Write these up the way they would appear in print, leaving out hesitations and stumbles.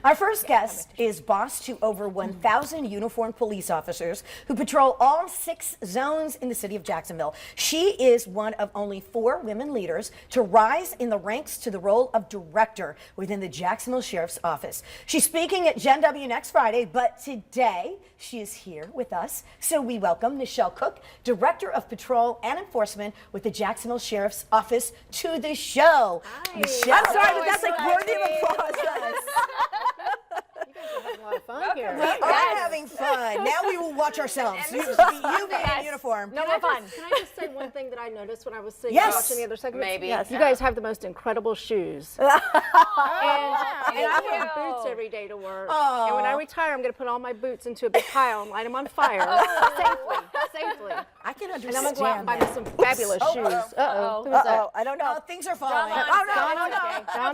Our first guest is boss to over 1,000 uniformed police officers who patrol all 6 zones in the city of Jacksonville. She is one of only 4 women leaders to rise in the ranks to the role of director within the Jacksonville Sheriff's Office. She's speaking at Gen W next Friday, but today she is here with us. So we welcome Nichelle Cook, Director of Patrol and Enforcement with the Jacksonville Sheriff's Office, to the show. Hi. Nichelle. I'm sorry, but that's like worthy of applause. You guys are having a lot of fun here. We are having fun. Now we will watch ourselves. You being in uniform. No more fun. Can I just say one thing that I noticed when I was sitting Yes. watching the other segments? Maybe. Yes. You guys have the most incredible shoes. and I wear boots every day to work. Oh. And when I retire, I'm going to put all my boots into a big pile and light them on fire safely. I can And understand I'm going to go out and buy me some fabulous shoes. Uh-oh. Who's that? I don't know. Things are falling. John,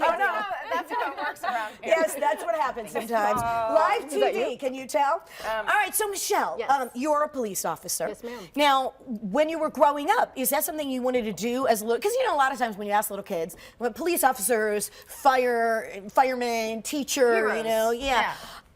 That's how it works around here. Yes, that's what happens sometimes. Live TV, can you tell? All right, so Nichelle, Yes. You're a police officer. Yes, ma'am. Now, when you were growing up, is that something you wanted to do as a little? Because you know, a lot of times when you ask little kids, when police officers, firemen, teacher, Heroes. you know, yeah.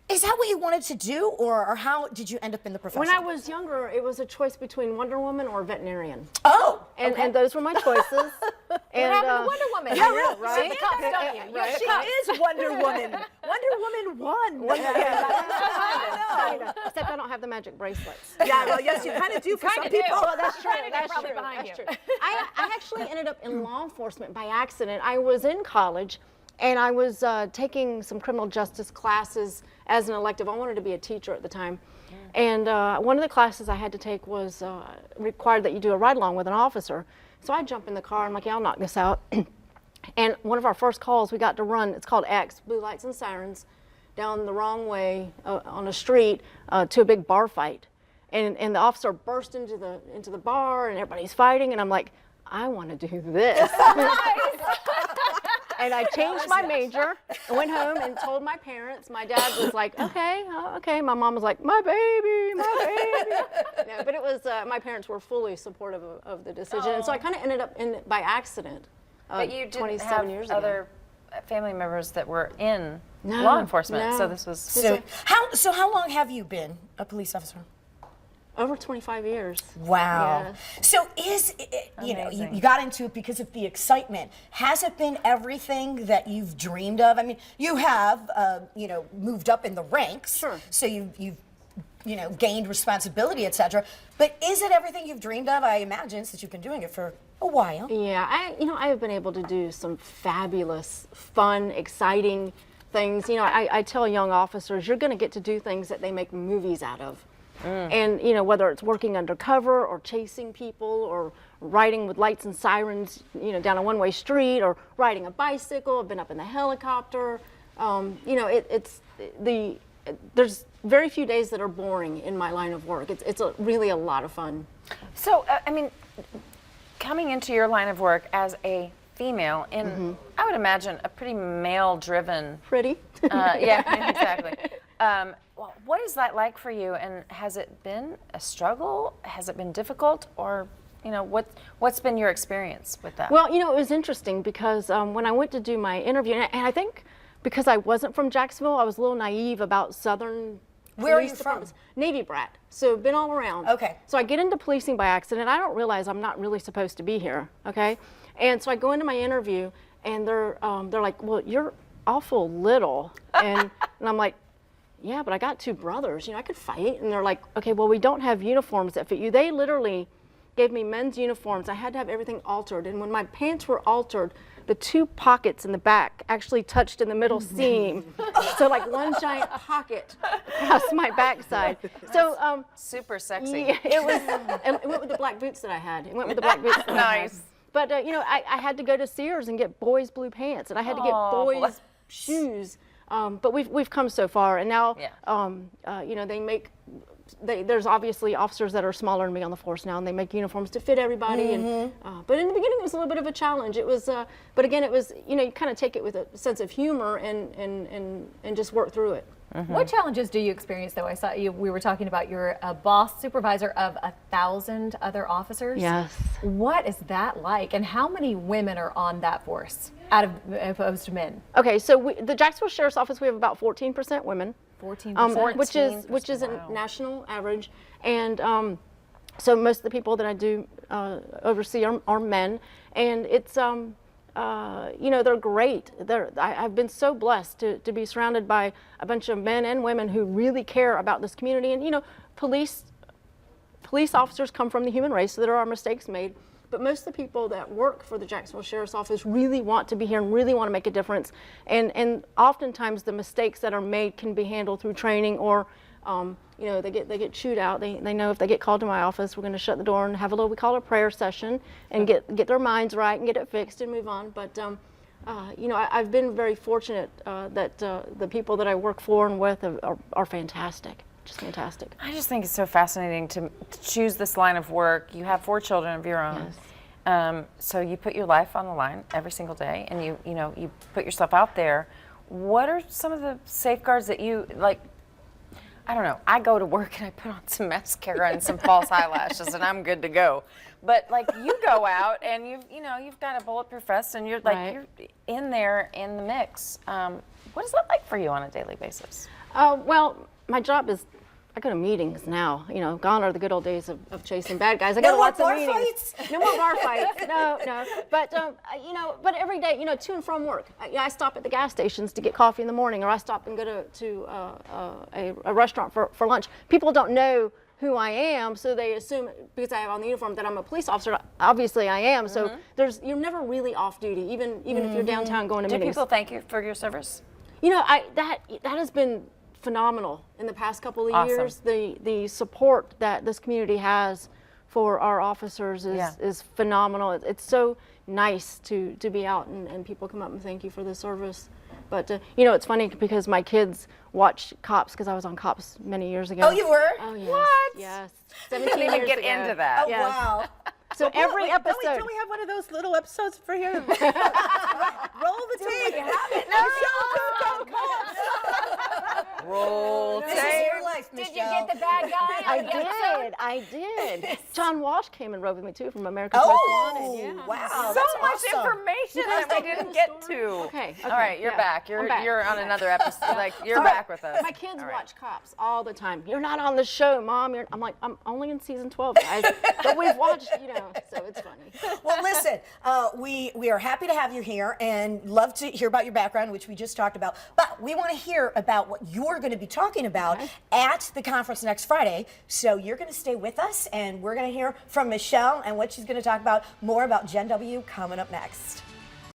Is that what you wanted to do, or how did you end up in the profession? When I was younger, it was a choice between Wonder Woman or veterinarian. Oh, And those were my choices. What happened to Wonder Woman? Yeah, really, right? The cups, don't you? Right. She is Wonder Woman. Wonder Woman won. Except I don't have the magic bracelets. Yeah, well, yes, you kind of do for some people. Well, that's true. That's probably true. behind That's you. true. I actually ended up in law enforcement by accident. I was in college, and I was taking some criminal justice classes as an elective. I wanted to be a teacher at the time. And one of the classes I had to take was required that you do a ride-along with an officer. So I jump in the car, I'm like, yeah, I'll knock this out. And one of our first calls, we got to run, it's called X, Blue Lights and Sirens, down the wrong way on a street to a big bar fight. And the officer burst into the bar, and everybody's fighting, and I'm like, I want to do this. And I changed my major, and went home and told my parents. My dad was like, okay, okay. My mom was like, my baby. No, but it was, my parents were fully supportive of the decision. And so I kind of ended up in by accident. But you didn't 27 have years ago. other family members that were in No, law enforcement, no. so this was... So how long have you been a police officer? Over 25 years. Wow. Yeah. So is it, you know, Amazing. you got into it because of the excitement. Has it been everything that you've dreamed of? I mean, you have, you know, moved up in the ranks. Sure. So you've you know, gained responsibility, etc. But is it everything you've dreamed of? I imagine, since you've been doing it for a while. Yeah, I have been able to do some fabulous, fun, exciting things. You know, I tell young officers, you're going to get to do things that they make movies out of. And, you know, whether it's working undercover or chasing people or riding with lights and sirens, you know, down a one-way street, or riding a bicycle. I've been up in the helicopter. You know, there's very few days that are boring in my line of work. It's really a lot of fun. So, I mean, coming into your line of work as a female in, I would imagine, a pretty male-driven... Pretty. Yeah, exactly. Well, what is that like for you, and has it been a struggle? Has it been difficult, or, you know, what's been your experience with that? Well, you know, it was interesting because when I went to do my interview, and I think because I wasn't from Jacksonville, I was a little naive about Southern. Where are police you from? departments. Navy brat, so been all around. Okay. So I get into policing by accident. I don't realize I'm not really supposed to be here. Okay, and so I go into my interview, and they're like, "Well, you're awful little," and I'm like, "Yeah, but I got 2 brothers. You know, I could fight." And they're like, "Okay, well, we don't have uniforms that fit you." They literally gave me men's uniforms. I had to have everything altered, and when my pants were altered, the 2 pockets in the back actually touched in the middle seam. So like one giant pocket across my backside. So Super sexy. yeah, it was. And it went with the black boots that I had. It went with the black boots that I had. Nice. But you know, I had to go to Sears and get boys' blue pants, and I had to get boys' shoes. But we've come so far, and now you know, there's obviously officers that are smaller than me on the force now, and they make uniforms to fit everybody. And but in the beginning, it was a little bit of a challenge. It was, but again, it was, you know, you kind of take it with a sense of humor and just work through it. What challenges do you experience, though? I saw we were talking about you're a boss supervisor of 1,000 other officers. Yes. What is that like, and how many women are on that force out of opposed to men? Okay, so the Jacksonville Sheriff's Office, we have about 14% women. 14%. Which is a national average, and so most of the people that I do oversee are men, and it's you know, they're great. I've been so blessed to be surrounded by a bunch of men and women who really care about this community. And you know, police officers come from the human race, so there are mistakes made. But most of the people that work for the Jacksonville Sheriff's Office really want to be here and really want to make a difference. And oftentimes the mistakes that are made can be handled through training, or you know, they get chewed out. They know if they get called to my office, we're going to shut the door and have a little, we call it a prayer session, and get their minds right and get it fixed and move on. But you know, I've been very fortunate that the people that I work for and with are fantastic. Just fantastic. I just think it's so fascinating to choose this line of work. You have 4 children of your own. Yes. So you put your life on the line every single day, and you know, you put yourself out there. What are some of the safeguards that you, like, I don't know, I go to work and I put on some mascara and some false eyelashes and I'm good to go. But like, you go out and you've got a bulletproof vest and you're like, Right. you're in there in the mix. What is that like for you on a daily basis? Well, my job is, I go to meetings now. You know, gone are the good old days of chasing bad guys. I go to lots of meetings. No more bar fights. No. But you know, but every day, you know, to and from work, I stop at the gas stations to get coffee in the morning, or I stop and go to a restaurant for lunch. People don't know who I am, so they assume because I have on the uniform that I'm a police officer. Obviously, I am. So you're never really off duty, even if you're downtown going to Do meetings. people thank you for your service? You know, that has been phenomenal in the past couple of Awesome. years. The support that this community has for our officers is phenomenal. It's so nice to be out and people come up and thank you for the service. But you know, it's funny because my kids watch Cops, because I was on Cops many years ago. Oh, you were? Oh, yes. What? Yes. We 17 didn't even years get ago. into that. Oh, Yes. wow. So every episode. Don't we have one of those little episodes for here? Roll the tape. Roll This is your life, Did you Michelle. get the bad guy? I did. John Walsh came and rode with me too from America's Most Wanted. Oh, Yeah. wow. So That's much awesome. information that we didn't get to. Okay. All right, you're yeah. back. I'm back. You're on another episode. Like, you're back with us. My kids All right. watch Cops all the time. You're not on the show, Mom. I'm like, I'm only in season 12, guys. But we've watched, you know, so it's funny. Well, listen, we are happy to have you here and love to hear about your background, which we just talked about. But we want to hear about what you're going to be talking about at the conference next Friday. So you're going to stay with us, and we're going to hear from Michelle and what she's going to talk about more about Gen W coming up next.